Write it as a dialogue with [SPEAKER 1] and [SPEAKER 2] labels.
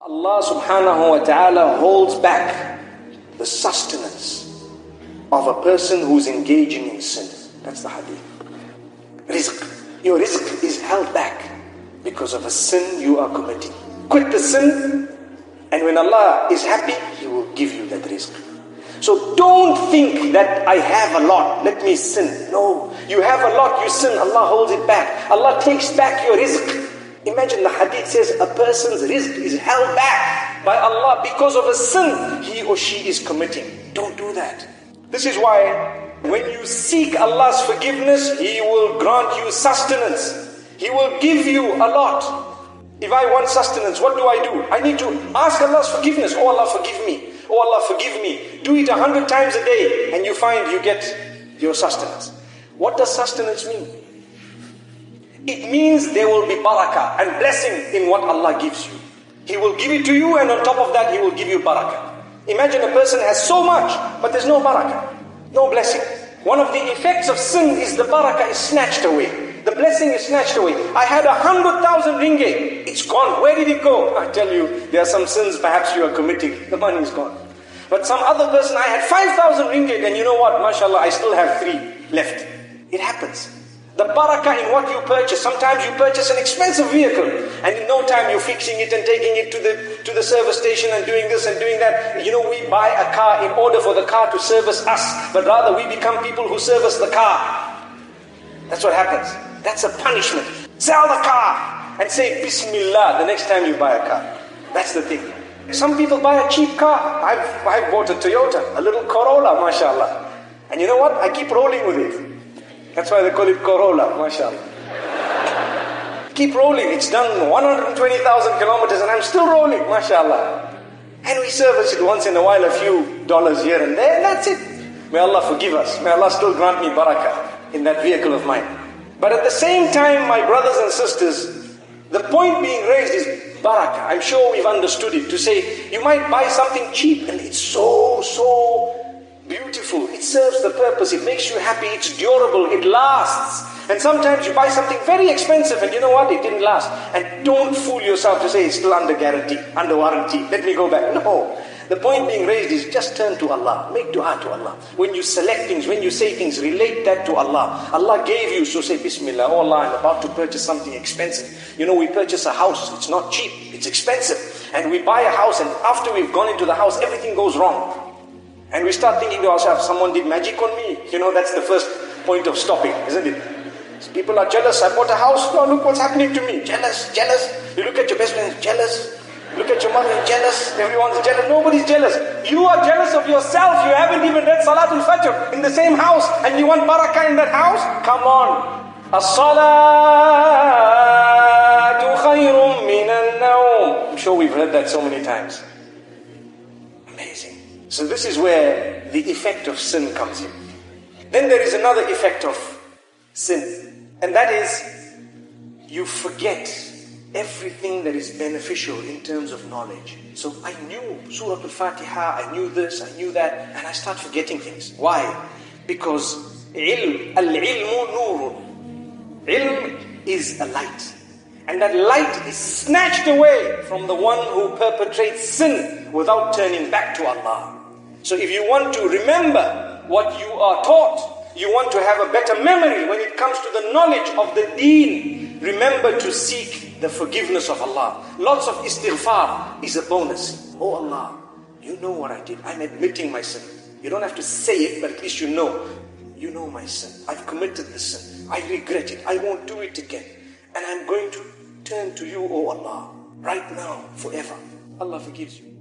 [SPEAKER 1] Allah subhanahu wa ta'ala holds back the sustenance of a person who's engaging in sin. That's the hadith. Rizq. Your rizq is held back because of a sin you are committing. Quit the sin, and when Allah is happy, He will give you that rizq. So don't think that I have a lot, let me sin. No, you have a lot, you sin, Allah holds it back. Allah takes back your rizq. Imagine the hadith says a person's rizq is held back by Allah because of a sin he or she is committing. Don't do that. This is why when you seek Allah's forgiveness, He will grant you sustenance. He will give you a lot. If I want sustenance, what do? I need to ask Allah's forgiveness. Oh Allah, forgive me. Oh Allah, forgive me. Do it 100 times a day and you find you get your sustenance. What does sustenance mean? It means there will be barakah and blessing in what Allah gives you. He will give it to you, and on top of that He will give you barakah. Imagine a person has so much, but there's no barakah, no blessing. One of the effects of sin is the barakah is snatched away. The blessing is snatched away. I had 100,000 ringgit. It's gone. Where did it go? I tell you, there are some sins perhaps you are committing. The money is gone. But some other person, I had 5,000 ringgit, and you know what? MashaAllah, I still have 3 left. It happens. The barakah in what you purchase. Sometimes you purchase an expensive vehicle, and in no time you're fixing it and taking it to the service station and doing this and doing that. You know, we buy a car in order for the car to service us, but rather we become people who service the car. That's what happens. That's a punishment. Sell the car and say Bismillah the next time you buy a car. That's the thing. Some people buy a cheap car. I've bought a Toyota, a little Corolla, mashallah. And you know what? I keep rolling with it. That's why they call it Corolla, mashallah. Keep rolling. It's done 120,000 kilometers and I'm still rolling, mashallah. And we service it once in a while, a few dollars here and there, and that's it. May Allah forgive us. May Allah still grant me barakah in that vehicle of mine. But at the same time, my brothers and sisters, the point being raised is barakah. I'm sure we've understood it. To say, you might buy something cheap and it's so beautiful. It serves the purpose. It makes you happy. It's durable. It lasts. And sometimes you buy something very expensive and you know what? It didn't last. And don't fool yourself to say it's still under guarantee, under warranty. Let me go back. No. The point being raised is just turn to Allah. Make dua to Allah. When you select things, when you say things, relate that to Allah. Allah gave you, so say Bismillah. Oh Allah, I'm about to purchase something expensive. You know, we purchase a house. It's not cheap. It's expensive. And we buy a house, and after we've gone into the house, everything goes wrong. And we start thinking to ourselves, someone did magic on me. You know, that's the first point of stopping, isn't it? So people are jealous. I bought a house. No, look what's happening to me. Jealous. You look at your best friend, jealous. Look at your mother, jealous. Everyone's jealous. Nobody's jealous. You are jealous of yourself. You haven't even read Salatul Fajr in the same house, and you want barakah in that house? Come on. As-salatu khayrun minan nawm. I'm sure we've heard that so many times. Amazing. So this is where the effect of sin comes in. Then there is another effect of sin, and that is you forget everything that is beneficial in terms of knowledge. So I knew Surah Al-Fatiha, I knew this, I knew that, and I start forgetting things. Why? Because al-ilmu nurun. Ilm is a light. And that light is snatched away from the one who perpetrates sin without turning back to Allah. So if you want to remember what you are taught, you want to have a better memory when it comes to the knowledge of the deen, remember to seek the forgiveness of Allah. Lots of istighfar is a bonus. Oh Allah, you know what I did. I'm admitting my sin. You don't have to say it, but at least you know. You know my sin. I've committed the sin. I regret it. I won't do it again. And I'm going to turn to you, oh Allah, right now, forever. Allah forgives you.